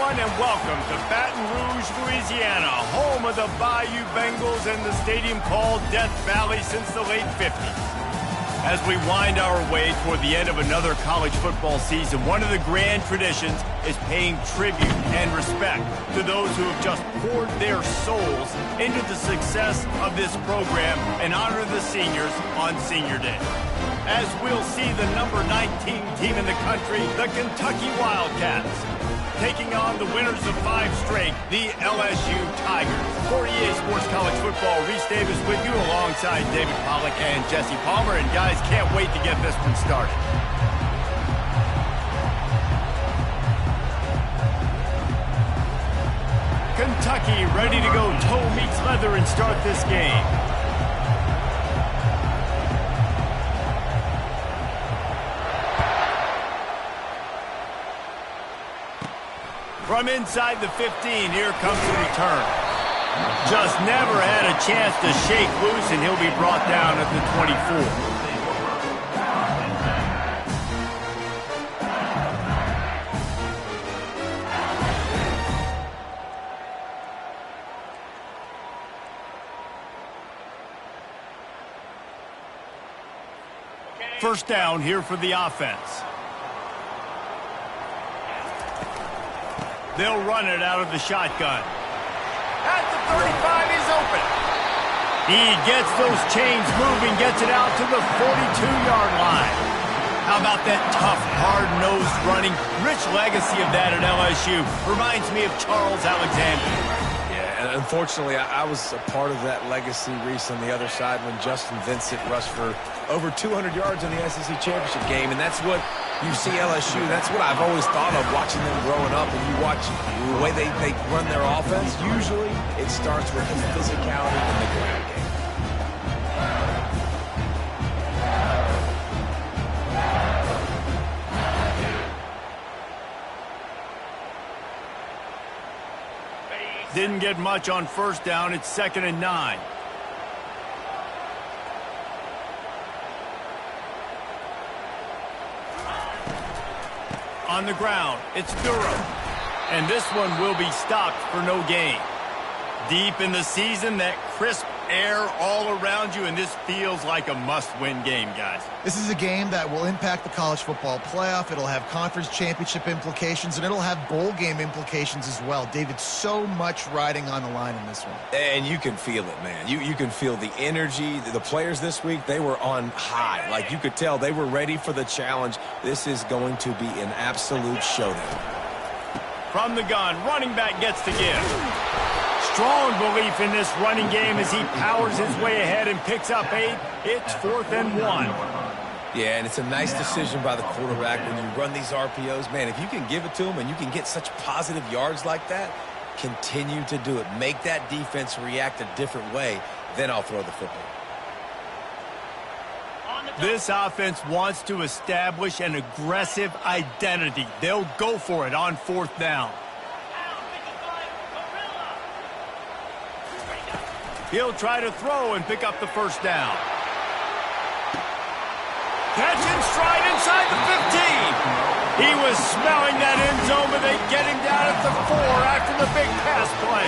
everyone, and welcome to Baton Rouge, Louisiana, home of the Bayou Bengals and the stadium called Death Valley since the late 50s. As we wind our way toward the end of another college football season, one of the grand traditions is paying tribute and respect to those who have just poured their souls into the success of this program and honor the seniors on Senior Day. As we'll see the number 19 team in the country, the Kentucky Wildcats, taking on the winners of 5 straight, the LSU Tigers. For EA Sports College Football, Reese Davis with you alongside David Pollack and Jesse Palmer. And guys, can't wait to get this one started. Kentucky ready to go toe meets leather and start this game. From inside the 15, here comes the return. Just never had a chance to shake loose, and he'll be brought down at the 24. First down here for the offense. They'll run it out of the shotgun. At the 35, he's open. He gets those chains moving, gets it out to the 42-yard line. How about that tough, hard-nosed running? Rich legacy of that at LSU. Reminds me of Charles Alexander. Yeah, and unfortunately, I was a part of that legacy, Reese, on the other side when Justin Vincent rushed for over 200 yards in the SEC Championship game, and that's what you see LSU. That's what I've always thought of watching them growing up, and you watch the way they run their offense. Usually, it starts with the physicality in the ground game. Didn't get much on first down. It's 2nd and 9. On the ground, it's Durham. And this one will be stopped for no gain. Deep in the season, that crisp air all around you, and this feels like a must-win game, guys. This is a game that will impact the college football playoff. It'll have conference championship implications, and it'll have bowl game implications as well. David, so much riding on the line in this one. And you can feel it, man. You can feel the energy. The players this week, they were on high. Like, you could tell they were ready for the challenge. This is going to be an absolute showdown. From the gun, running back gets to give. Strong belief in this running game as he powers his way ahead and picks up 8. It's 4th and 1. Yeah, and it's a nice decision by the quarterback when you run these RPOs. Man, if you can give it to him and you can get such positive yards like that, continue to do it. Make that defense react a different way, then I'll throw the football. This offense wants to establish an aggressive identity. They'll go for it on 4th down. He'll try to throw and pick up the first down. Catch in stride inside the 15. He was smelling that end zone, but they get him down at the 4 after the big pass play.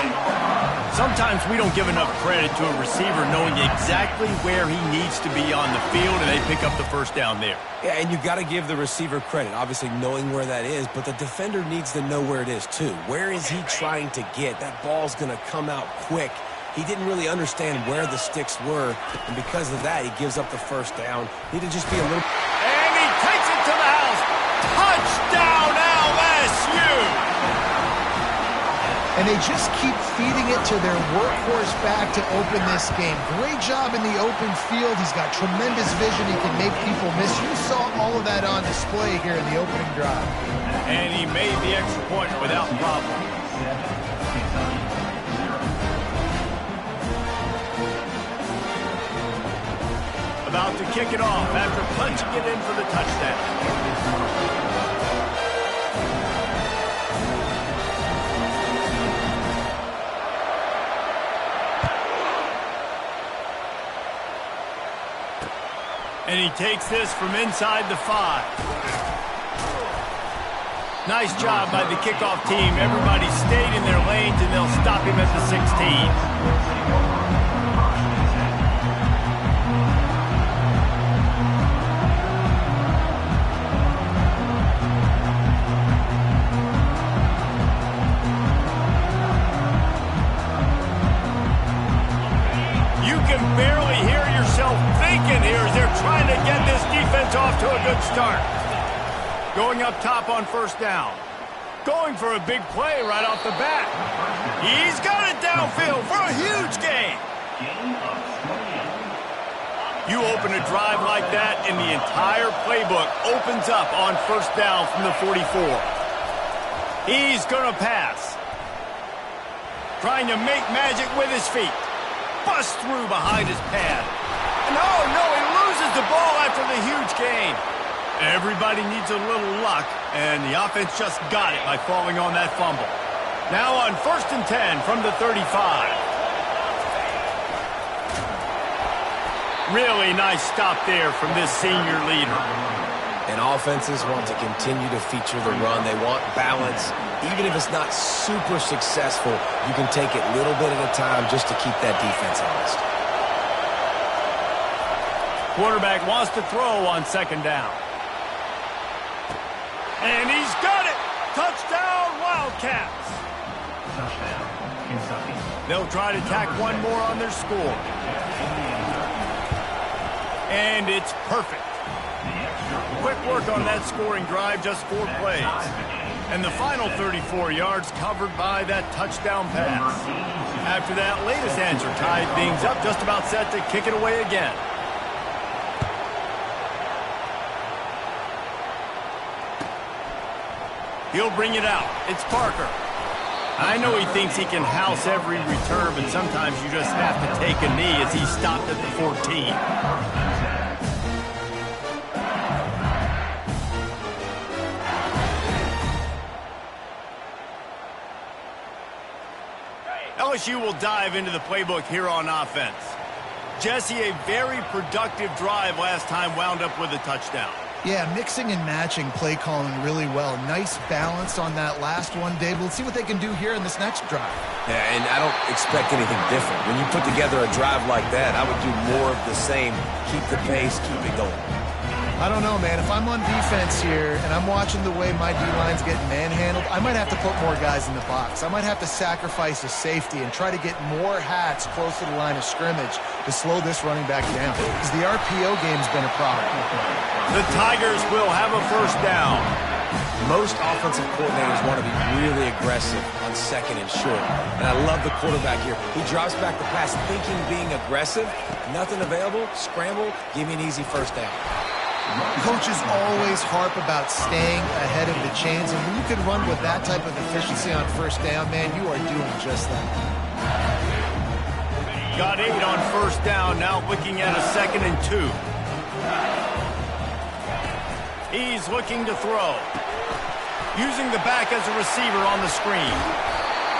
Sometimes we don't give enough credit to a receiver knowing exactly where he needs to be on the field, and they pick up the first down there. Yeah, and you got to give the receiver credit, obviously knowing where that is, but the defender needs to know where it is too. Where is he trying to get? That ball's going to come out quick. He didn't really understand where the sticks were, and because of that, he gives up the first down. Need to just be a little... And he takes it to the house. Touchdown, LSU! And they just keep feeding it to their workhorse back to open this game. Great job in the open field. He's got tremendous vision. He can make people miss. You saw all of that on display here in the opening drive. And he made the extra point without problem. About to kick it off after punching it in for the touchdown. And he takes this from inside the 5. Nice job by the kickoff team. Everybody stayed in their lanes, and they'll stop him at the 16. Barely hear yourself thinking here as they're trying to get this defense off to a good start. Going up top on first down. Going for a big play right off the bat. He's got it downfield for a huge gain. You open a drive like that, and the entire playbook opens up on first down from the 44. He's going to pass. Trying to make magic with his feet. Bust through behind his pad. And oh no, he loses the ball after the huge gain. Everybody needs a little luck, and the offense just got it by falling on that fumble. Now on 1st and 10 from the 35. Really nice stop there from this senior leader. And offenses want to continue to feature the run. They want balance. Even if it's not super successful, you can take it little bit at a time just to keep that defense honest. Quarterback wants to throw on 2nd down. And he's got it! Touchdown, Wildcats! Touchdown, Kentucky. They'll try to tack one more on their score. And it's perfect. Quick work on that scoring drive, just 4 plays. And the final 34 yards covered by that touchdown pass. After that latest answer tied things up, just about set to kick it away again. He'll bring it out. It's Parker. I know he thinks he can house every return, but sometimes you just have to take a knee as he stopped at the 14. LSU will dive into the playbook here on offense. Jesse, a very productive drive last time wound up with a touchdown. Yeah, mixing and matching play calling really well. Nice balance on that last one, Dave. Let's see what they can do here in this next drive. Yeah, and I don't expect anything different. When you put together a drive like that, I would do more of the same. Keep the pace, keep it going. I don't know, man. If I'm on defense here and I'm watching the way my D-line's getting manhandled, I might have to put more guys in the box. I might have to sacrifice a safety and try to get more hats close to the line of scrimmage to slow this running back down. Because the RPO game's been a problem. The Tigers will have a first down. Most offensive coordinators want to be really aggressive on 2nd and short. And I love the quarterback here. He drops back the pass thinking being aggressive. Nothing available, scramble, give me an easy first down. Coaches always harp about staying ahead of the chains, and when you can run with that type of efficiency on first down, man, you are doing just that. Got 8 on first down, now looking at a 2nd and 2. He's looking to throw. Using the back as a receiver on the screen.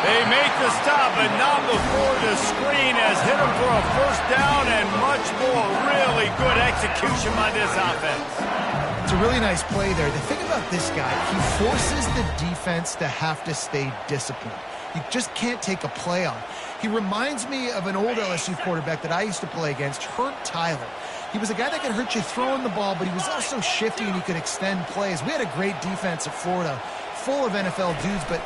They make the stop, but not before the screen has hit him for a first down and much more. Really good execution by this offense. It's a really nice play there. The thing about this guy, he forces the defense to have to stay disciplined. You just can't take a play on. He reminds me of an old LSU quarterback that I used to play against, Herb Tyler. He was a guy that could hurt you throwing the ball, but he was also shifty and he could extend plays. We had a great defense at Florida, full of NFL dudes, but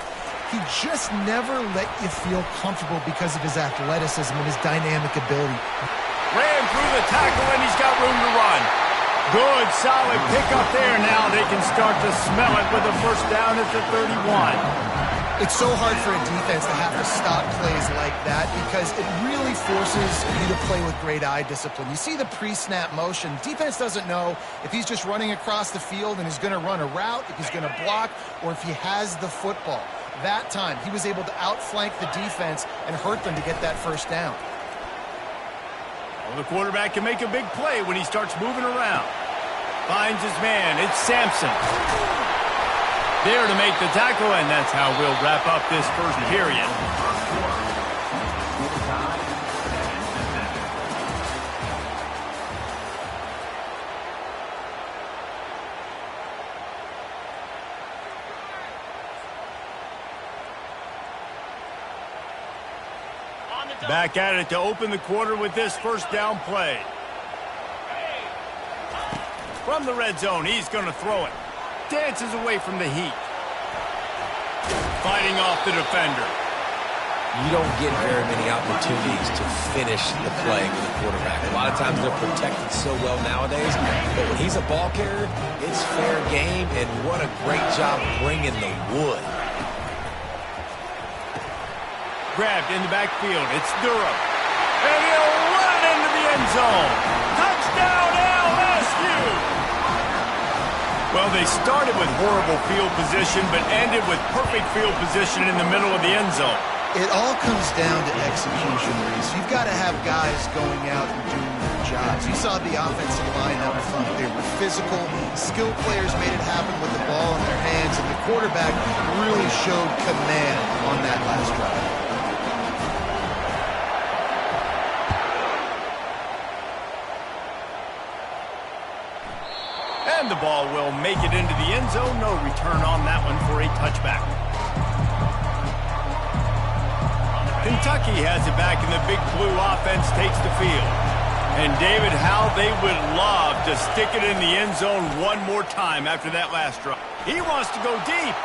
he just never let you feel comfortable because of his athleticism and his dynamic ability. Ran through the tackle, and he's got room to run. Good, solid pickup there. Now they can start to smell it with a first down at the 31. It's so hard for a defense to have to stop plays like that because it really forces you to play with great eye discipline. You see the pre-snap motion. Defense doesn't know if he's just running across the field and he's going to run a route, if he's going to block, or if he has the football. That time, he was able to outflank the defense and hurt them to get that first down. Well, the quarterback can make a big play when he starts moving around. Finds his man. It's Sampson. There to make the tackle, and that's how we'll wrap up this first period. Back at it to open the quarter with this first down play. From the red zone, he's going to throw it. Dances away from the heat. Fighting off the defender. You don't get very many opportunities to finish the play with a quarterback. A lot of times they're protected so well nowadays, but when he's a ball carrier, it's fair game, and what a great job bringing the wood. Grabbed in the backfield. It's Durham. And he'll run it into the end zone. Touchdown, LSU! Well, they started with horrible field position, but ended with perfect field position in the middle of the end zone. It all comes down to execution, Reese. You've got to have guys going out and doing their jobs. You saw the offensive line up front. They were physical. Skilled players made it happen with the ball in their hands, and the quarterback really showed command on that last drive. And the ball will make it into the end zone. No return on that one for a touchback. Kentucky has it back, and the Big Blue offense takes the field. And David, how they would love to stick it in the end zone one more time after that last drive. He wants to go deep.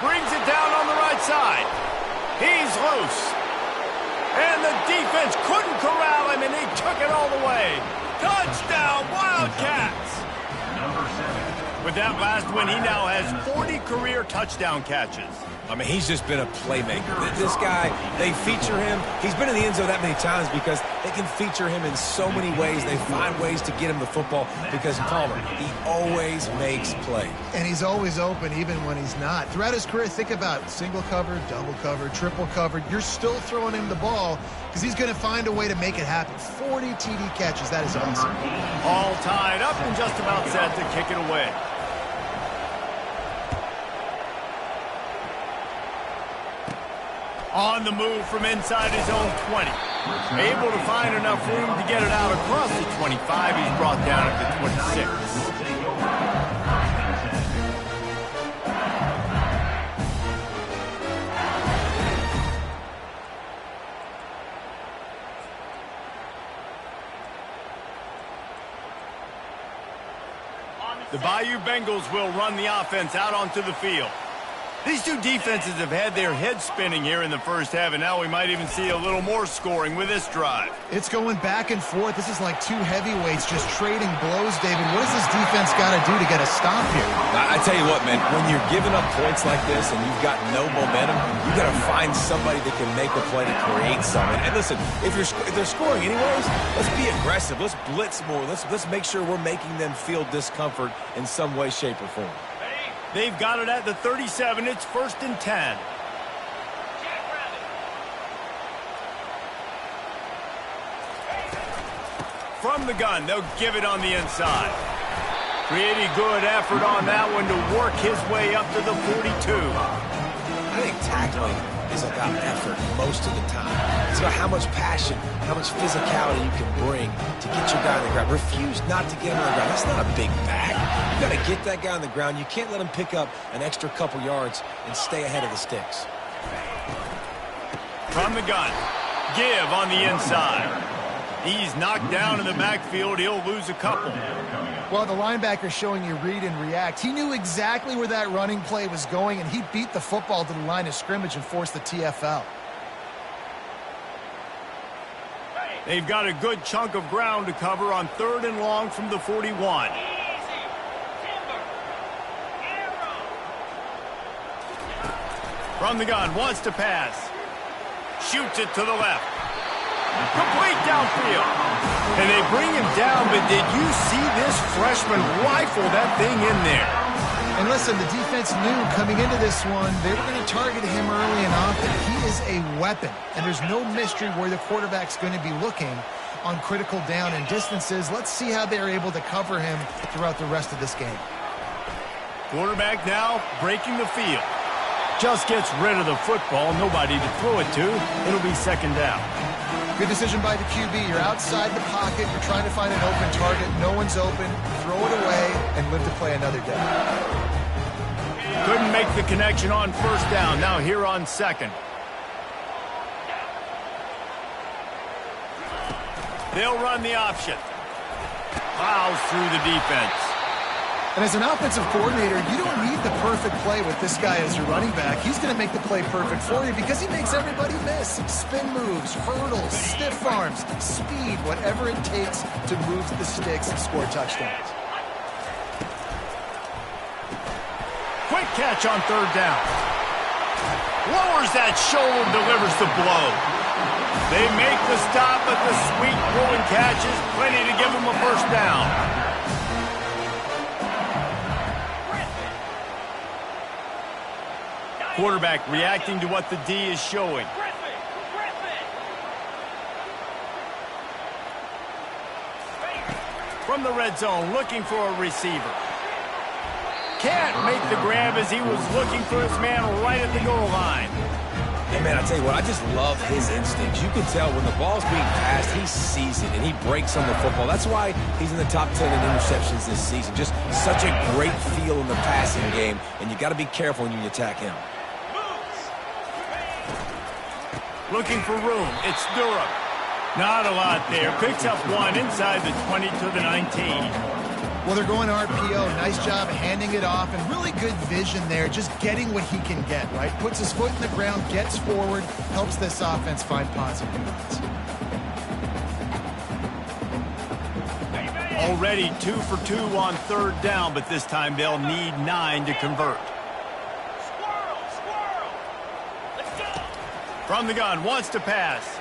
Brings it down on the right side. He's loose. And the defense couldn't corral him, and he took it all the way. Touchdown, Wildcats! With that last one, he now has 40 career touchdown catches. I mean, he's just been a playmaker. This guy, they feature him. He's been in the end zone that many times because they can feature him in so many ways. They find ways to get him the football because Palmer, he always makes plays. And he's always open even when he's not. Throughout his career, think about single cover, double cover, triple covered. You're still throwing him the ball because he's going to find a way to make it happen. 40 TD catches. That is awesome. All tied up and just about set to kick it away. On the move from inside his own 20. Able to find enough room to get it out across the 25. He's brought down at the 26. The Bayou Bengals will run the offense out onto the field. These two defenses have had their heads spinning here in the first half, and now we might even see a little more scoring with this drive. It's going back and forth. This is like two heavyweights just trading blows, David. What does this defense got to do to get a stop here? I tell you what, man, when you're giving up points like this and you've got no momentum, you got to find somebody that can make a play to create something. And listen, if they're scoring anyways, let's be aggressive. Let's blitz more. Let's make sure we're making them feel discomfort in some way, shape, or form. They've got it at the 37. It's 1st and 10. From the gun, they'll give it on the inside. Pretty good effort on that one to work his way up to the 42. I think tackling is about effort most of the time. It's about how much passion, how much physicality you can bring to get your guy on the ground. Refuse not to get him on the ground. That's not a big bag. You got to get that guy on the ground. You can't let him pick up an extra couple yards and stay ahead of the sticks. From the gun, give on the inside. He's knocked down in the backfield. He'll lose a couple. Well, the linebacker showing you read and react. He knew exactly where that running play was going, and he beat the football to the line of scrimmage and forced the TFL. They've got a good chunk of ground to cover on 3rd and long from the 41. From the gun, wants to pass. Shoots it to the left. Complete downfield. And they bring him down, but did you see this freshman rifle that thing in there? And listen, the defense knew coming into this one, they were going to target him early and often. He is a weapon, and there's no mystery where the quarterback's going to be looking on critical down and distances. Let's see how they're able to cover him throughout the rest of this game. Quarterback now breaking the field. Just gets rid of the football, nobody to throw it to. It'll be 2nd down. Good decision by the QB. You're outside the pocket. You're trying to find an open target. No one's open. Throw it away and live to play another day. Couldn't make the connection on 1st down. Now here on 2nd. They'll run the option. Plows through the defense. And as an offensive coordinator, you don't need the perfect play with this guy as your running back. He's going to make the play perfect for you because he makes everybody miss. Spin moves, hurdles, stiff arms, speed, whatever it takes to move the sticks and score touchdowns. Quick catch on third down. Lowers that shoulder, delivers the blow. They make the stop, but the sweet rolling catch is plenty to give them a first down. Quarterback reacting to what the D is showing. From the red zone, looking for a receiver. Can't make the grab as he was looking for his man right at the goal line. Hey, man, I tell you what, I just love his instincts. You can tell when the ball's being passed, he sees it, and he breaks on the football. That's why he's in the top 10 in interceptions this season. Just such a great feel in the passing game, and you got to be careful when you attack him. Looking for room. It's Durham. Not a lot there. Picks up one inside the 20 to the 19. Well, they're going RPO. Nice job handing it off, and really good vision there, just getting what he can get, right? Puts his foot in the ground, gets forward, helps this offense find positive yards. Already 2 for 2 on third down, but this time they'll need 9 to convert. From the gun, wants to pass.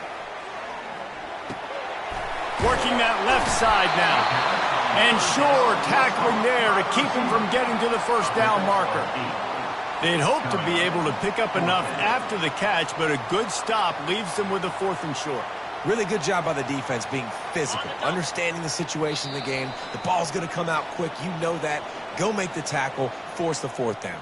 Working that left side now. And sure, tackling there to keep him from getting to the first down marker. They'd hope to be able to pick up enough after the catch, but a good stop leaves them with a 4th and short. Really good job by the defense being physical, understanding the situation in the game. The ball's going to come out quick. You know that. Go make the tackle, force the 4th down.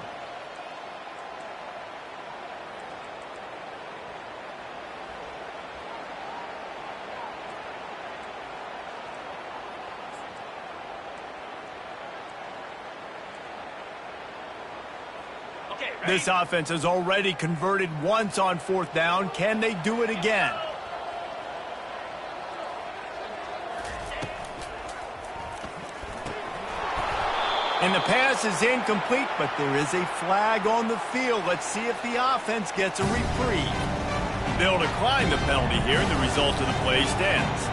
This offense has already converted once on 4th down. Can they do it again? And the pass is incomplete, but there is a flag on the field. Let's see if the offense gets a reprieve. They'll decline the penalty here, and the result of the play stands.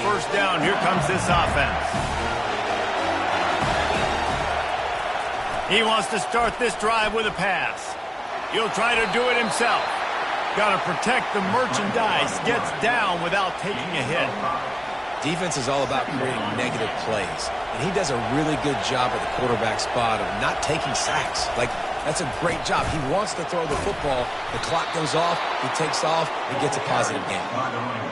First down, here comes this offense. He wants to start this drive with a pass. He'll try to do it himself. Got to protect the merchandise. Gets down without taking a hit. Defense is all about creating negative plays, and he does a really good job at the quarterback spot of not taking sacks. That's a great job. He wants to throw the football. The clock goes off. He takes off and gets a positive gain.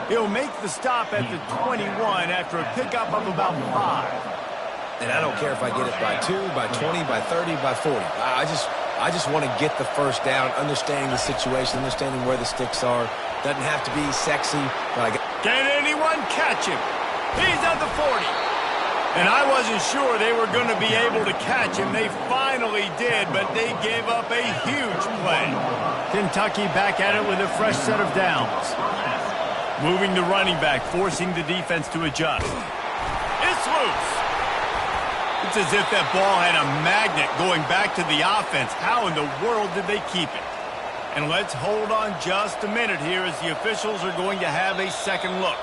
He'll make the stop at the 21 after a pickup of about 5. And I don't care if I get it by 2, by 20, by 30, by 40. I just want to get the first down, understanding the situation, understanding where the sticks are. Doesn't have to be sexy, but Can anyone catch him? He's at the 40. And I wasn't sure they were going to be able to catch him. They finally did, but they gave up a huge play. Kentucky back at it with a fresh set of downs. Moving the running back, forcing the defense to adjust. It's loose. It's as if that ball had a magnet going back to the offense. How in the world did they keep it? And let's hold on just a minute here as the officials are going to have a second look.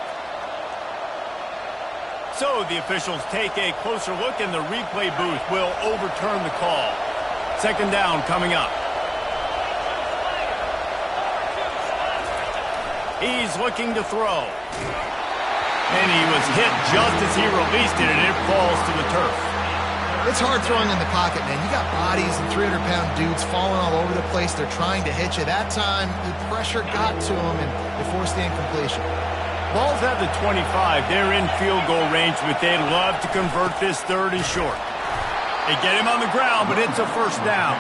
So the officials take a closer look, and the replay booth will overturn the call. Second down coming up. He's looking to throw. And he was hit just as he released it, and it falls to the turf. It's hard throwing in the pocket, man. You got bodies and 300-pound dudes falling all over the place. They're trying to hit you. That time, the pressure got to him, and they forced the incompletion. Ball's at the 25. They're in field goal range, but they'd love to convert this 3rd and short. They get him on the ground, but it's a first down.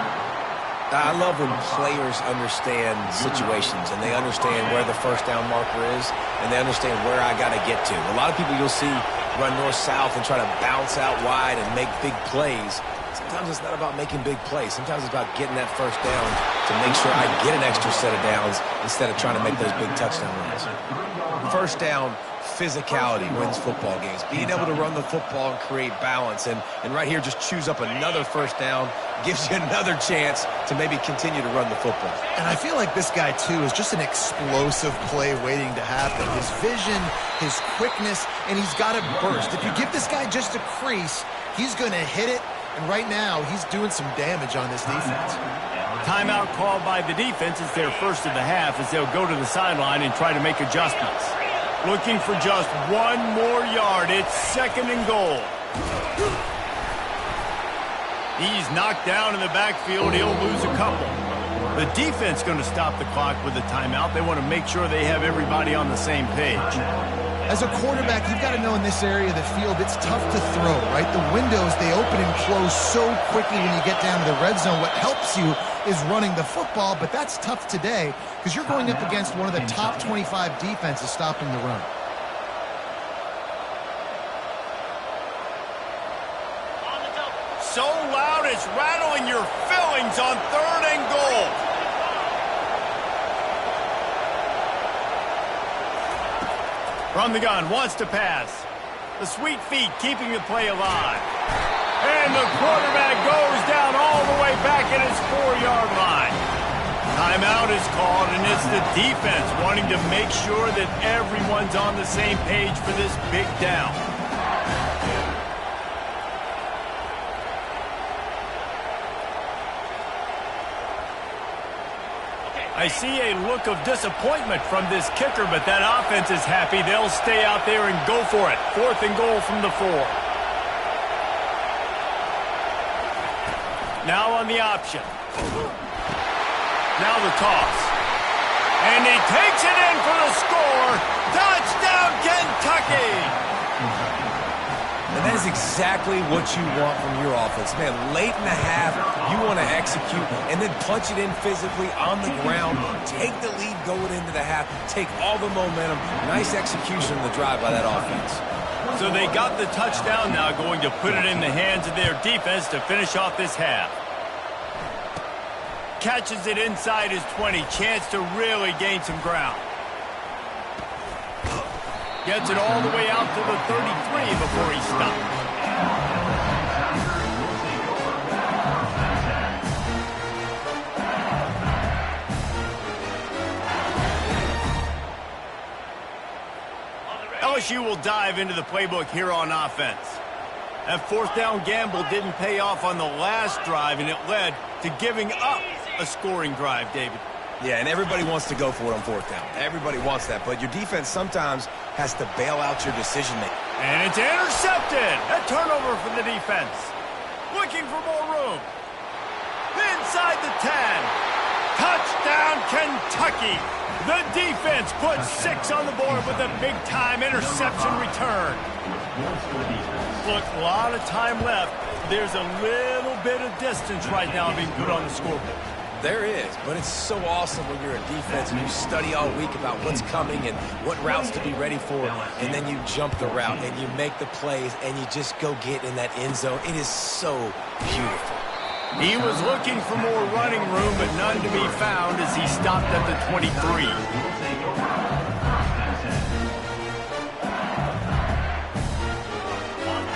I love when players understand situations and they understand where the first down marker is and they understand where I got to get to. A lot of people you'll see run north-south and try to bounce out wide and make big plays. Sometimes it's not about making big plays. Sometimes it's about getting that first down to make sure I get an extra set of downs instead of trying to make those big touchdown runs. First down, physicality wins football games. Being able to run the football and create balance. And right here, just choose up another first down, gives you another chance to maybe continue to run the football. And I feel like this guy, too, is just an explosive play waiting to happen. His vision, his quickness, and he's got to burst. If you give this guy just a crease, he's going to hit it. And right now, he's doing some damage on this defense. Timeout called by the defense. It's their first of the half as they'll go to the sideline and try to make adjustments. Looking for just one more yard. It's 2nd and goal. He's knocked down in the backfield. He'll lose a couple. The defense going to stop the clock with a timeout. They want to make sure they have everybody on the same page. As a quarterback, you've got to know in this area of the field, it's tough to throw, right? The windows, they open and close so quickly when you get down to the red zone. What helps you is running the football, but that's tough today because you're going up against one of the top 25 defenses stopping the run. So loud it's rattling your fillings on 3rd and goal. From the gun, wants to pass. The sweet feet keeping the play alive. And the quarterback goes down all the way back at his 4-yard line. Timeout is called, and it's the defense wanting to make sure that everyone's on the same page for this big down. I see a look of disappointment from this kicker, but that offense is happy. They'll stay out there and go for it. 4th and goal from the 4. Now on the option. Now the toss. And he takes it in for the score. Touchdown, Kentucky! And that is exactly what you want from your offense. Man, late in the half, you want to execute and then punch it in physically on the ground. Take the lead going into the half. Take all the momentum. Nice execution on the drive by that offense. So they got the touchdown now, going to put it in the hands of their defense to finish off this half. Catches it inside his 20. Chance to really gain some ground. Gets it all the way out to the 33 before he stops. LSU will dive into the playbook here on offense. That 4th down gamble didn't pay off on the last drive, and it led to giving up a scoring drive, David. Yeah, and everybody wants to go for it on 4th down. Everybody wants that, but your defense sometimes has to bail out your decision-making. And it's intercepted. A turnover for the defense. Looking for more room. Inside the 10. Touchdown, Kentucky. The defense puts 6 on the board with a big-time interception return. Look, a lot of time left. There's a little bit of distance right now being put on the scoreboard. There is, but it's so awesome when you're a defense and you study all week about what's coming and what routes to be ready for, and then you jump the route and you make the plays and you just go get in that end zone. It is so beautiful. He was looking for more running room, but none to be found as he stopped at the 23.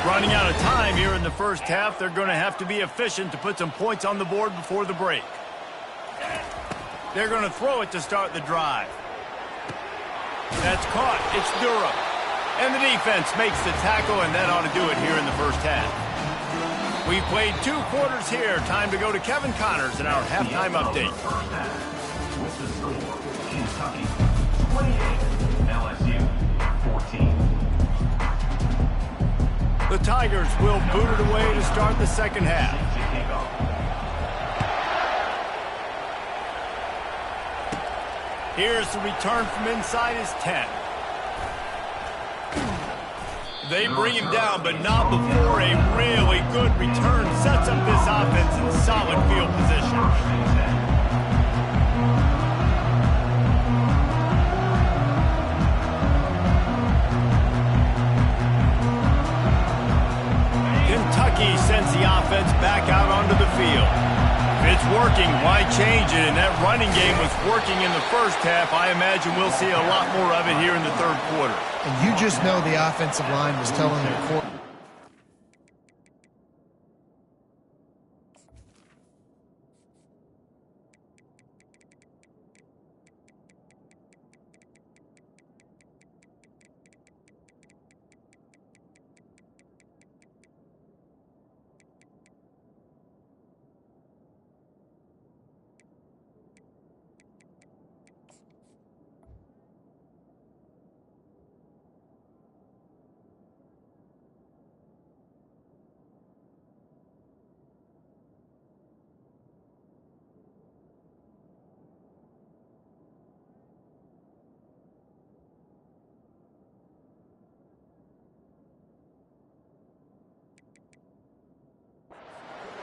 Running out of time here in the first half. They're going to have to be efficient to put some points on the board before the break. They're going to throw it to start the drive. That's caught. It's Durham. And the defense makes the tackle, and that ought to do it here in the first half. We've played 2 quarters here. Time to go to Kevin Connors in our halftime update. With the score, Kentucky 28, LSU 14. The Tigers will boot it away to start the second half. Here's the return from inside his 10. They bring him down, but not before a really good return sets up this offense in solid field position. Kentucky sends the offense back out onto the field. If it's working, why change it? And that running game was working in the first half. I imagine we'll see a lot more of it here in the third quarter. And you just know the offensive line was telling their core.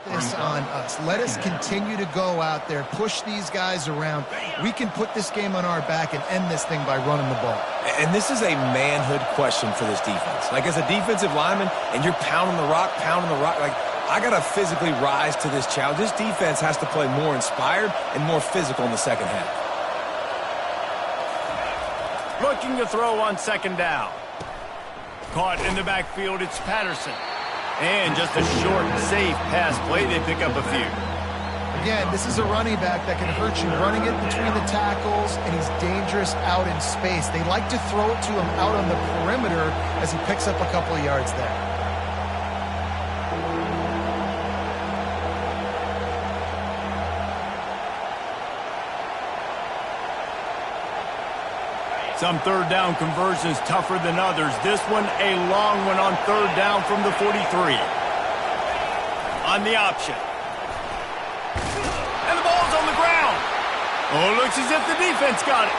This on us. Let us continue to go out there, push these guys around. We can put this game on our back and end this thing by running the ball. And this is a manhood question for this defense. Like, as a defensive lineman, and you're pounding the rock, like, I got to physically rise to this challenge. This defense has to play more inspired and more physical in the second half. Looking to throw on second down. Caught in the backfield, it's Patterson. And just a short, safe pass play, they pick up a few. Again, this is a running back that can hurt you running it between the tackles, and he's dangerous out in space. They like to throw it to him out on the perimeter as he picks up a couple of yards there. Some third down conversions tougher than others. This one, a long one on third down from the 43. On the option. And the ball's on the ground. Oh, it looks as if the defense got it.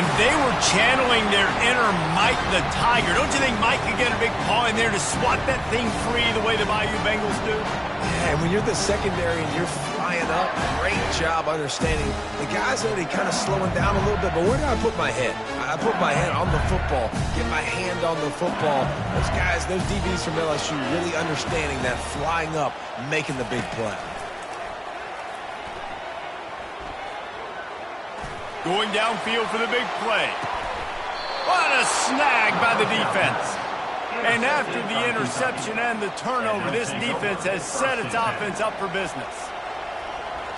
And they were channeling their inner Mike the Tiger. Don't you think Mike could get a big paw in there to swat that thing free the way the Bayou Bengals do? Yeah, and when you're the secondary and you're flying up, great job understanding. The guy's already kind of slowing down a little bit, but where do I put my head? I put my head on the football, get my hand on the football. Those guys, those DBs from LSU really understanding that flying up, making the big play. Going downfield for the big play. What a snag by the defense. And after the interception and the turnover, this defense has set its offense up for business.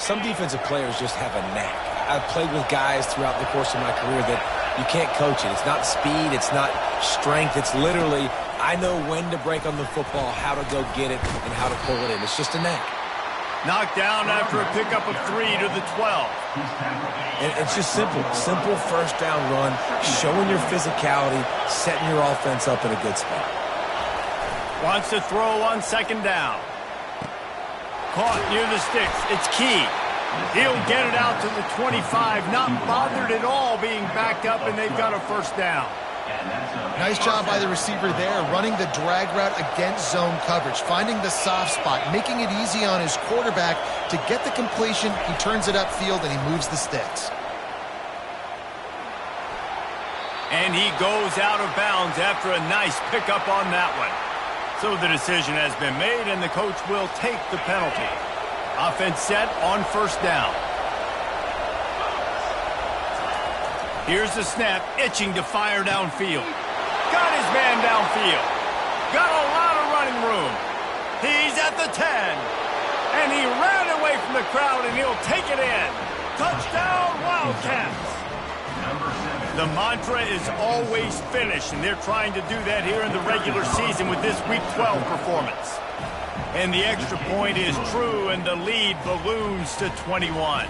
Some defensive players just have a knack. I've played with guys throughout the course of my career that you can't coach it. It's not speed, it's not strength. It's literally, I know when to break on the football, how to go get it, and how to pull it in. It's just a knack. Knocked down after a pickup of 3 to the 12. And it's just simple. Simple first down run, showing your physicality, setting your offense up in a good spot. Wants to throw on second down. Caught near the sticks. It's Key. He'll get it out to the 25. Not bothered at all being backed up, and they've got a first down. Nice job by the receiver there, running the drag route against zone coverage, finding the soft spot, making it easy on his quarterback to get the completion. He turns it upfield, and he moves the sticks. And he goes out of bounds after a nice pickup on that one. So the decision has been made, and the coach will take the penalty. Offense set on first down. Here's the snap, itching to fire downfield. Got his man downfield. Got a lot of running room. He's at the 10. And he ran away from the crowd, and he'll take it in. Touchdown, Wildcats. The mantra is always finish, and they're trying to do that here in the regular season with this Week 12 performance. And the extra point is true, and the lead balloons to 21.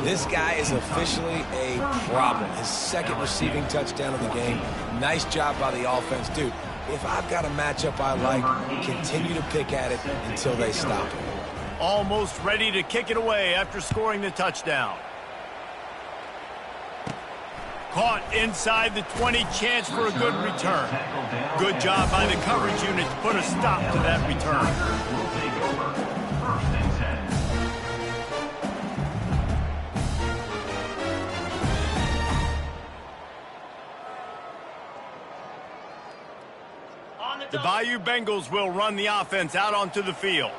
This guy is officially a problem. His second receiving touchdown of the game. Nice job by the offense. Dude, if I've got a matchup I like, continue to pick at it until they stop it. Almost ready to kick it away after scoring the touchdown. Caught inside the 20, chance for a good return. Good job by the coverage unit to put a stop to that return. The Bayou Bengals will run the offense out onto the field.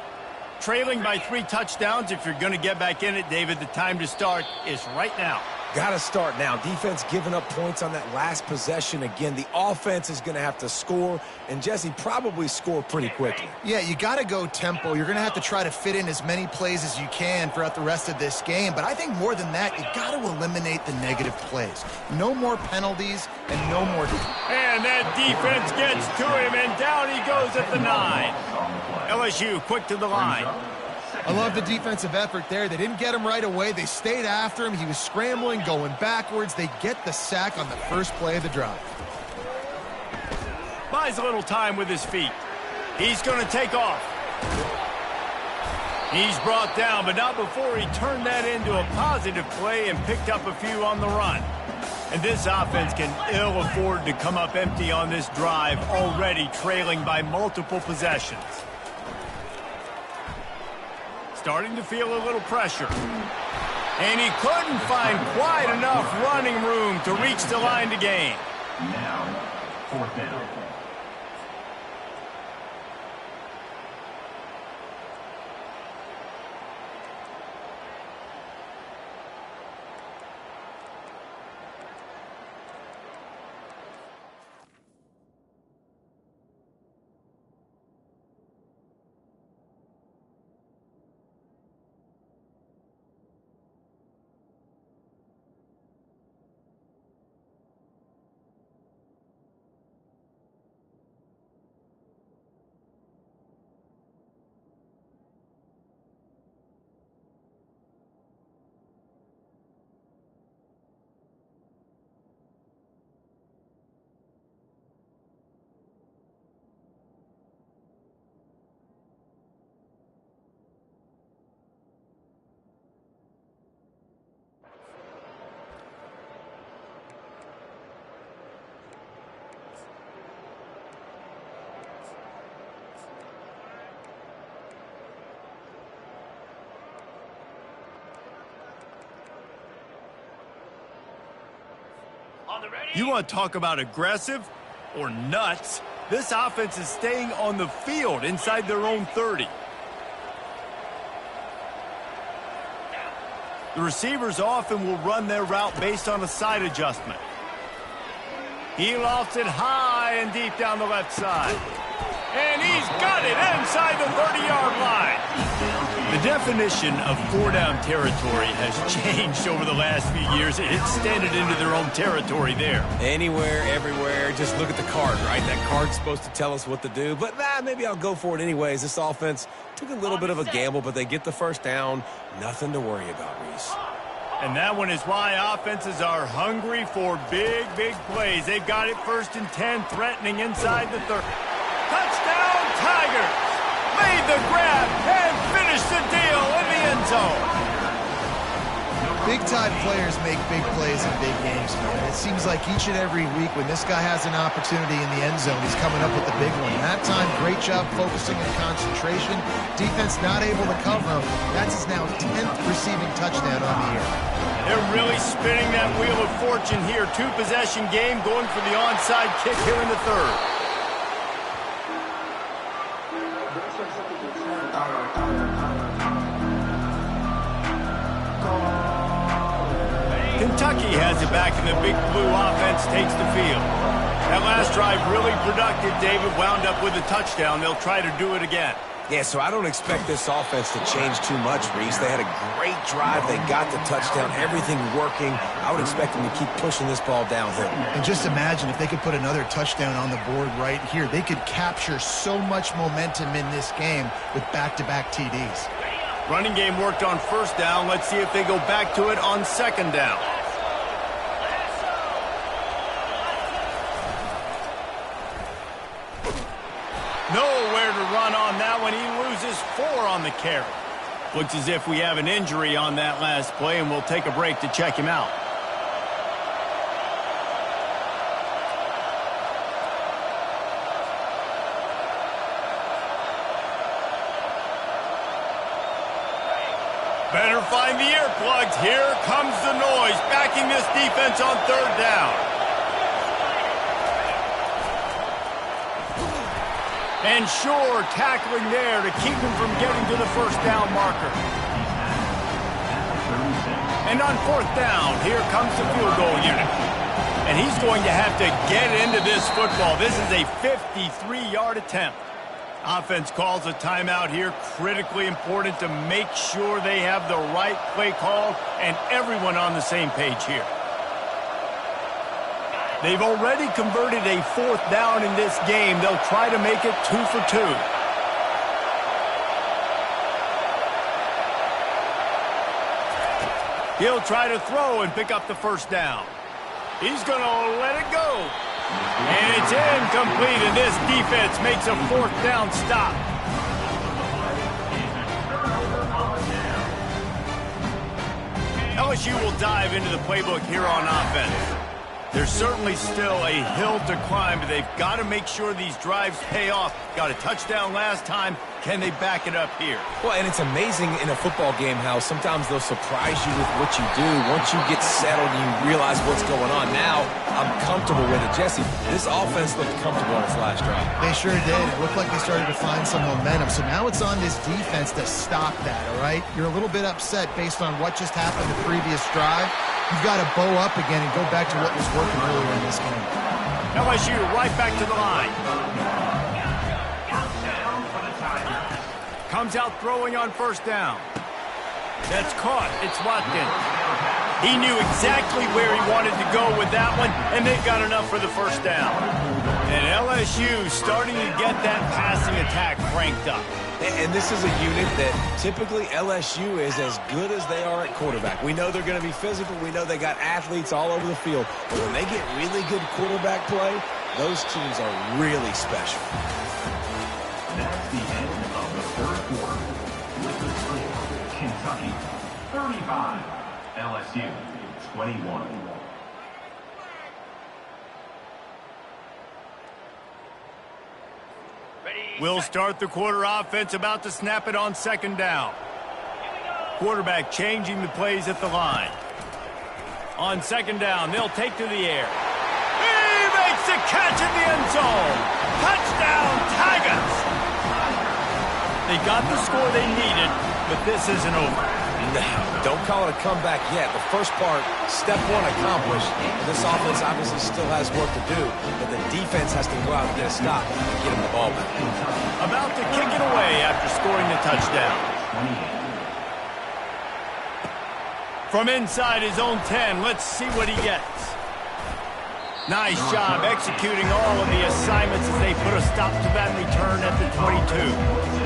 Trailing by 3 touchdowns, if you're going to get back in it, David, the time to start is right now. Got to start now. Defense giving up points on that last possession. Again, the offense is going to have to score, and Jesse probably score pretty quickly. Yeah, you got to go tempo. You're going to have to try to fit in as many plays as you can throughout the rest of this game. But I think more than that, you got to eliminate the negative plays. No more penalties and no more. And that defense gets to him, and down he goes at the 9. LSU quick to the line. I love the defensive effort there. They didn't get him right away. They stayed after him. He was scrambling, going backwards. They get the sack on the first play of the drive. Buys a little time with his feet. He's going to take off. He's brought down, but not before he turned that into a positive play and picked up a few on the run. And this offense can ill afford to come up empty on this drive, already trailing by multiple possessions. Starting to feel a little pressure. And he couldn't find quite enough running room to reach the line to gain. Now, 4th down. You want to talk about aggressive or nuts? This offense is staying on the field inside their own 30. The receivers often will run their route based on a side adjustment. He lofts it high and deep down the left side. And he's got it inside the 30-yard line. The definition of 4-down territory has changed over the last few years. It extended into their own territory there. Anywhere, everywhere, just look at the card, right? That card's supposed to tell us what to do, but maybe I'll go for it anyways. This offense took a little bit of a gamble, but they get the first down. Nothing to worry about, Reese. And that one is why offenses are hungry for big, big plays. They've got it 1st and 10, threatening inside the 30. Touchdown, Tigers! Made the grab and finished the deal in the end zone. Big-time players make big plays in big games, man. It seems like each and every week when this guy has an opportunity in the end zone, he's coming up with the big one. That time, great job focusing and concentration. Defense not able to cover him. That's his now 10th receiving touchdown on the year. They're really spinning that wheel of fortune here. 2-possession game, going for the onside kick here in the 3rd. Kentucky has it back, and the Big Blue offense takes the field. That last drive really productive. David wound up with a touchdown. They'll try to do it again. Yeah, so I don't expect this offense to change too much, Reese. They had a great drive. They got the touchdown. Everything working. I would expect them to keep pushing this ball downhill. And just imagine if they could put another touchdown on the board right here. They could capture so much momentum in this game with back-to-back TDs. Running game worked on 1st down. Let's see if they go back to it on 2nd down. Nowhere to run on that one. He loses 4 on the carry. Looks as if we have an injury on that last play, and we'll take a break to check him out. Better find the earplugs. Here comes the noise, backing this defense on 3rd down. And sure, tackling there to keep him from getting to the first down marker. And on fourth down, here comes the field goal unit. And he's going to have to get into this football. This is a 53-yard attempt. Offense calls a timeout here. Critically important to make sure they have the right play call and everyone on the same page here. They've already converted a fourth down in this game. They'll try to make it 2 for 2. He'll try to throw and pick up the first down. He's going to let it go. And it's incomplete, and this defense makes a fourth down stop. LSU will dive into the playbook here on offense. There's certainly still a hill to climb, but they've got to make sure these drives pay off. Got a touchdown last time. Can they back it up here? Well, and it's amazing in a football game how sometimes they'll surprise you with what you do. Once you get settled and you realize what's going on. Now, I'm comfortable with it. Jesse, this offense looked comfortable on its last drive. They sure did. It looked like they started to find some momentum. So now it's on this defense to stop that, all right? You're a little bit upset based on what just happened the previous drive. You've got to bow up again and go back to what was working earlier in this game. LSU right back to the line. Comes out throwing on first down. That's caught. It's Watkins. He knew exactly where he wanted to go with that one, and they've got enough for the first down. And LSU starting to get that passing attack cranked up. And this is a unit that typically LSU is as good as they are at quarterback. We know they're going to be physical. We know they got athletes all over the field. But when they get really good quarterback play, those teams are really special. That's the end of the third quarter. With the score, Kentucky 35, LSU 21. We'll start the quarter offense, about to snap it on second down. Quarterback changing the plays at the line. On second down, they'll take to the air. He makes the catch in the end zone. Touchdown, Tigers! They got the score they needed, but this isn't over. No, don't call it a comeback yet. The first part, step one accomplished. This offense obviously still has work to do, but the defense has to go out and get a stop and get him the ball back. About to kick it away after scoring the touchdown. From inside his own 10, let's see what he gets. Nice job executing all of the assignments as they put a stop to that return at the 22.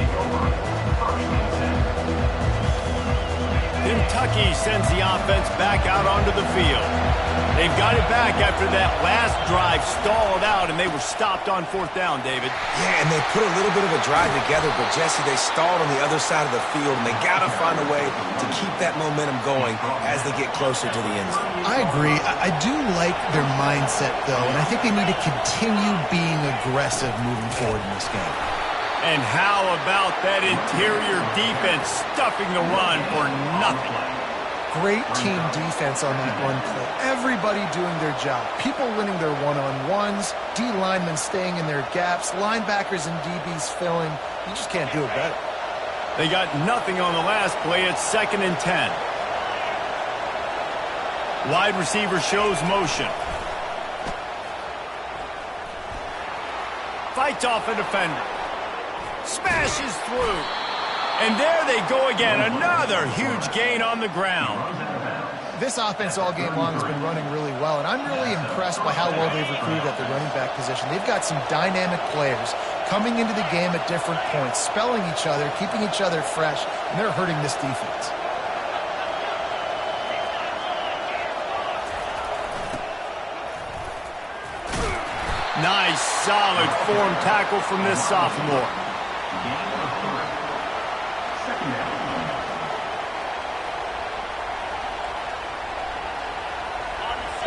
Kentucky sends the offense back out onto the field. They've got it back after that last drive stalled out, and they were stopped on fourth down, David. Yeah, and they put a little bit of a drive together, but, Jesse, they stalled on the other side of the field, and they got to find a way to keep that momentum going as they get closer to the end zone. I agree. I do like their mindset, though, and I think they need to continue being aggressive moving forward in this game. And how about that interior defense stuffing the run for nothing? Great team defense on that run play. Everybody doing their job. People winning their one-on-ones, D linemen staying in their gaps, linebackers and DBs filling. You just can't do it better. They got nothing on the last play. It's 2nd and 10. Wide receiver shows motion. Fights off a defender. Smashes through. And there they go again. Another huge gain on the ground. This offense all game long has been running really well, and I'm really impressed by how well they've recruited at the running back position. They've got some dynamic players coming into the game at different points, spelling each other, keeping each other fresh, and they're hurting this defense. Nice, solid form tackle from this sophomore.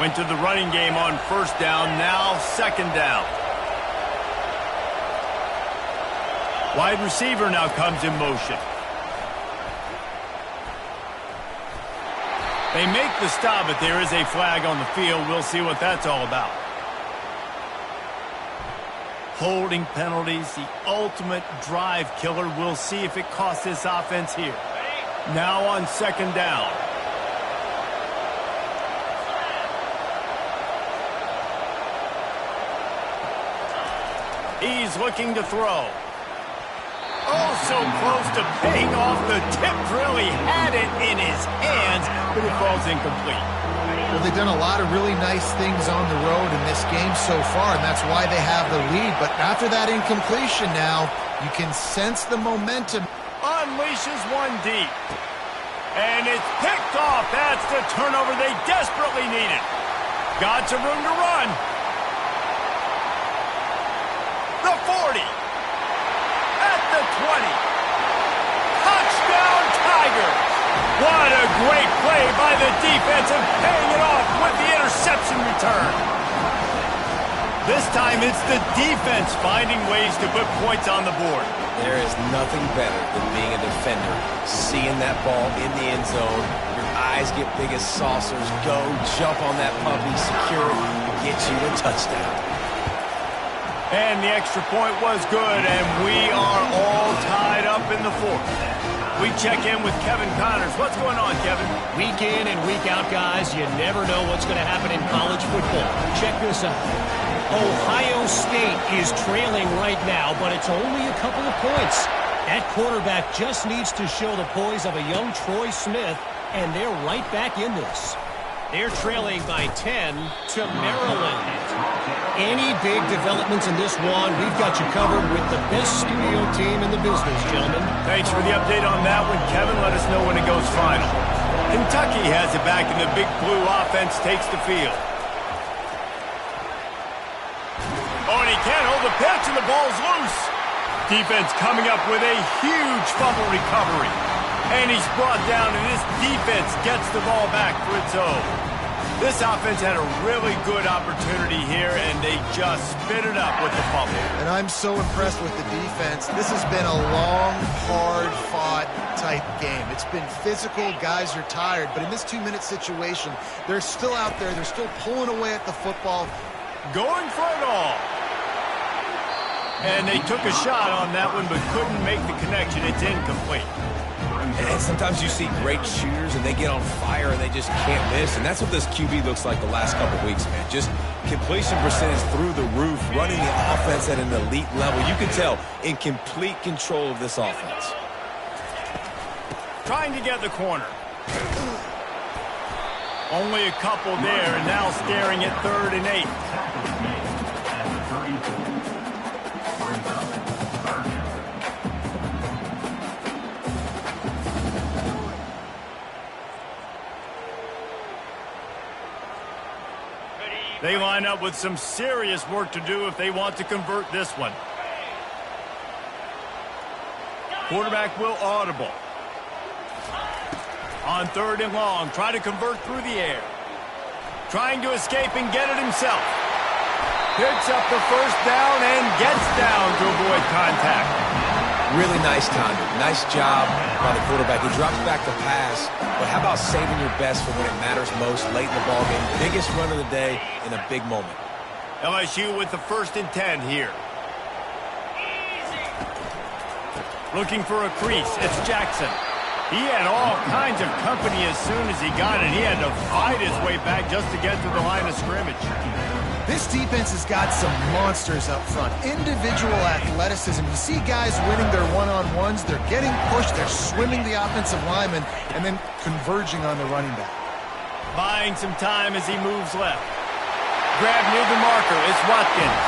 Went to the running game on first down, now second down. Wide receiver now comes in motion. They make the stop, but there is a flag on the field. We'll see what that's all about. Holding penalties, the ultimate drive killer. We'll see if it costs this offense here. Now on second down. He's looking to throw. Oh, so close to paying off the tip drill. He had it in his hands, but it falls incomplete. Well, they've done a lot of really nice things on the road in this game so far, and that's why they have the lead. But after that incompletion now, you can sense the momentum. Unleashes one deep. And it's picked off. That's the turnover they desperately needed. Got some room to run. The 40. At the 20. Touchdown Tigers. What a great play by the defense and paying it off with the interception return. This time it's the defense finding ways to put points on the board. There is nothing better than being a defender. Seeing that ball in the end zone, your eyes get big as saucers. Go, jump on that puppy, secure it, get you a touchdown. And the extra point was good, and we are all tied up in the fourth. We check in with Kevin Connors. What's going on, Kevin? Week in and week out, guys, you never know what's going to happen in college football. Check this out. Ohio State is trailing right now, but it's only a couple of points. That quarterback just needs to show the poise of a young Troy Smith, and they're right back in this. They're trailing by 10 to Maryland. Any big developments in this one, we've got you covered with the best studio team in the business, gentlemen. Thanks for the update on that one, Kevin. Let us know when it goes final. Kentucky has it back, and the Big Blue offense takes the field. Oh, and he can't hold the pitch, and the ball's loose. Defense coming up with a huge fumble recovery. And he's brought down, and this defense gets the ball back for its own. This offense had a really good opportunity here, and they just spit it up with the fumble. And I'm so impressed with the defense. This has been a long, hard-fought type game. It's been physical. Guys are tired. But in this 2-minute situation, they're still out there. They're still pulling away at the football. Going for it all. And they took a shot on that one, but couldn't make the connection. It's incomplete. And sometimes you see great shooters and they get on fire and they just can't miss. And that's what this QB looks like the last couple of weeks, man. Just completion percentage through the roof, running the offense at an elite level. You can tell in complete control of this offense. Trying to get the corner. Only a couple there, and now staring at 3rd and 8. They line up with some serious work to do if they want to convert this one. Quarterback will audible. On 3rd and long, try to convert through the air. Trying to escape and get it himself. Picks up the first down and gets down to avoid contact. Really nice timing. Nice job by the quarterback. He drops back to pass, but how about saving your best for when it matters most late in the ballgame? Biggest run of the day in a big moment. LSU with the 1st and 10 here. Looking for a crease. It's Jackson. He had all kinds of company as soon as he got it. He had to fight his way back just to get to the line of scrimmage. This defense has got some monsters up front. Individual athleticism. You see guys winning their one-on-ones. They're getting pushed. They're swimming the offensive lineman and then converging on the running back. Buying some time as he moves left. Grab near the marker. It's Watkins.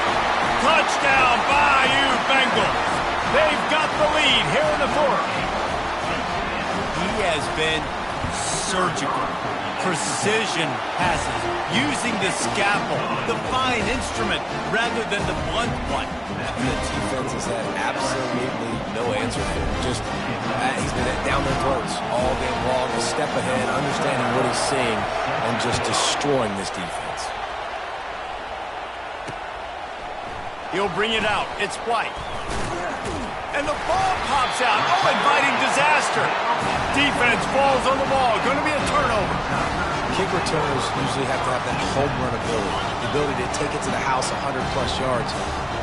Touchdown, Bayou Bengals. They've got the lead here in the 4th. He has been surgical. Precision passes, using the scalpel, the fine instrument, rather than the blunt one. The defense has had absolutely no answer for him. Just, he's been down their throats all game long, a step ahead, understanding what he's seeing, and just destroying this defense. He'll bring it out. It's White. And the ball pops out. Oh, inviting disaster. Defense falls on the ball. Going to be a turnover. Kick returners usually have to have that home run ability, the ability to take it to the house 100-plus yards.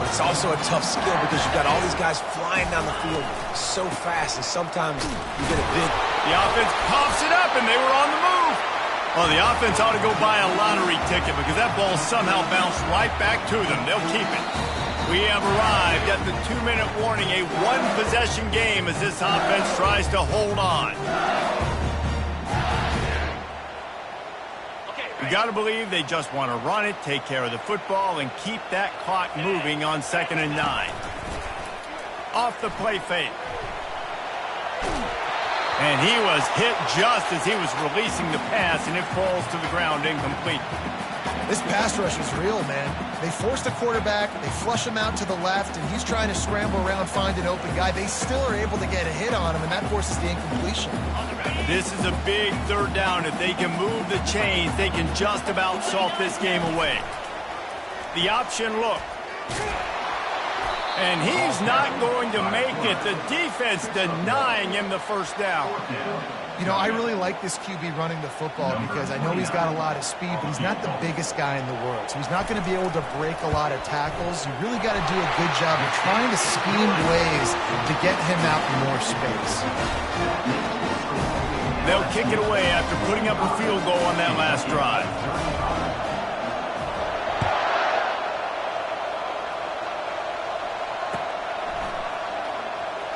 but it's also a tough skill because you've got all these guys flying down the field so fast, and sometimes you get a big... The offense pops it up, and they were on the move. Well, the offense ought to go buy a lottery ticket because that ball somehow bounced right back to them. They'll keep it. We have arrived at the 2-minute warning, a one-possession game as this offense tries to hold on. You got to believe they just want to run it, take care of the football, and keep that clock moving on 2nd and 9. Off the play fake. And he was hit just as he was releasing the pass, and it falls to the ground incomplete. This pass rush is real, man. They force the quarterback, they flush him out to the left, and he's trying to scramble around, find an open guy. They still are able to get a hit on him, and that forces the incompletion. This is a big 3rd down. If they can move the chains, they can just about salt this game away. The option look. And he's not going to make it. The defense denying him the 1st down. You know, I really like this QB running the football because I know he's got a lot of speed, but he's not the biggest guy in the world. So he's not going to be able to break a lot of tackles. You really got to do a good job of trying to scheme ways to get him out in more space. They'll kick it away after putting up a field goal on that last drive.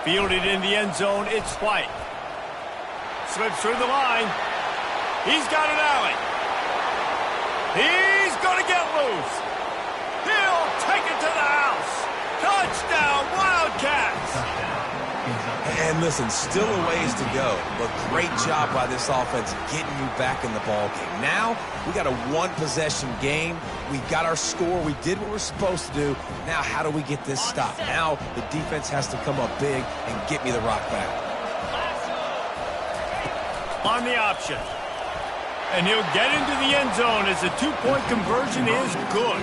Fielded in the end zone, it's White. Slips through the line. He's got an alley. He's going to get loose. He'll take it to the house. Touchdown, Wildcats. And listen, still a ways to go, but great job by this offense getting you back in the ball game. Now, we got a one-possession game. We got our score. We did what we're supposed to do. Now, how do we get this stopped? Now, the defense has to come up big and get me the rock back. On the option. And he'll get into the end zone as the 2-point conversion is good.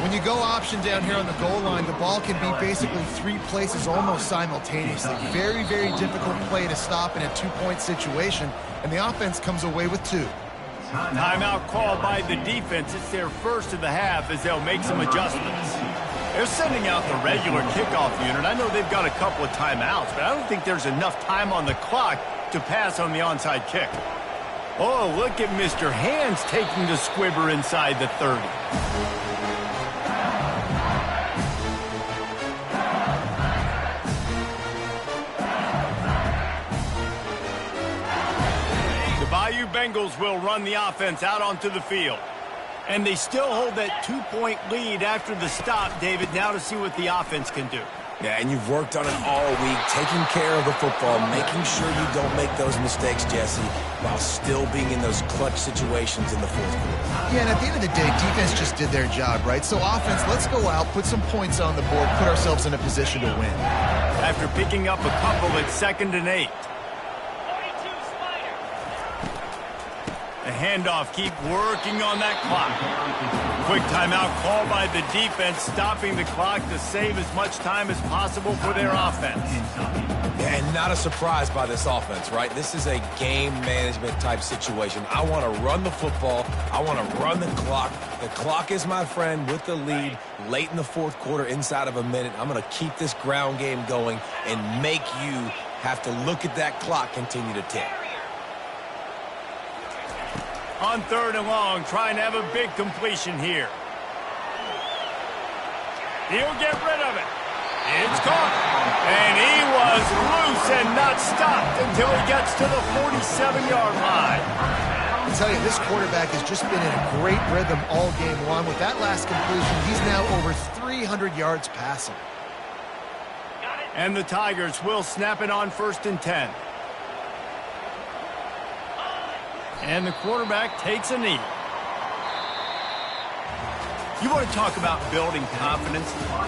When you go option down here on the goal line, the ball can be basically 3 places almost simultaneously. Very, very difficult play to stop in a 2-point situation, and the offense comes away with 2. Timeout called by the defense. It's their first of the half as they'll make some adjustments. They're sending out the regular kickoff unit. I know they've got a couple of timeouts, but I don't think there's enough time on the clock to pass on the onside kick. Oh, look at Mr. Hands taking the squibber inside the 30. The Bayou Bengals will run the offense out onto the field. And they still hold that 2-point lead after the stop, David, now to see what the offense can do. Yeah, and you've worked on it all week, taking care of the football, making sure you don't make those mistakes, Jesse, while still being in those clutch situations in the 4th quarter. Yeah, and at the end of the day, defense just did their job, right? So offense, let's go out, put some points on the board, put ourselves in a position to win. After picking up a couple at 2nd and 8. The handoff, keep working on that clock. Quick timeout called by the defense, stopping the clock to save as much time as possible for their offense. Yeah, and not a surprise by this offense, right? This is a game management type situation. I want to run the football. I want to run the clock. The clock is my friend with the lead late in the 4th quarter, inside of a minute. I'm going to keep this ground game going and make you have to look at that clock continue to tick. On 3rd and long, trying to have a big completion here. He'll get rid of it. It's caught. And he was loose and not stopped until he gets to the 47-yard line. I tell you, this quarterback has just been in a great rhythm all game long. With that last completion, he's now over 300 yards passing. And the Tigers will snap it on 1st and 10. And the quarterback takes a knee. You want to talk about building confidence?